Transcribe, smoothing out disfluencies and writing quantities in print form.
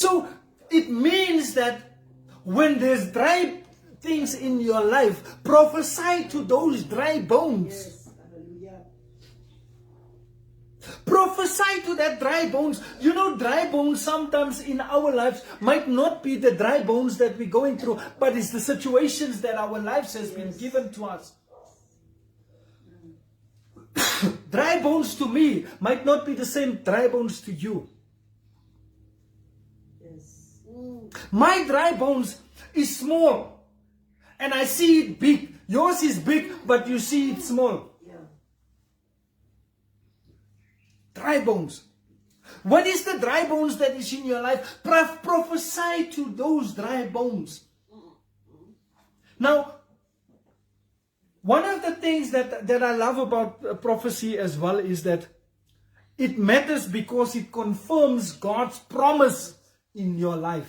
So it means that when there's dry things in your life, prophesy to those dry bones. Yes. Hallelujah. Prophesy to that dry bones. You know, dry bones sometimes in our lives might not be the dry bones that we're going through, but it's the situations that our lives has been given to us. Dry bones to me might not be the same dry bones to you. Yes. My dry bones is small, and I see it big. Yours is big, but you see it small. Yeah. Dry bones. What is the dry bones that is in your life? Prophesy to those dry bones. Now, one of the things that I love about prophecy as well is that it matters because it confirms God's promise in your life.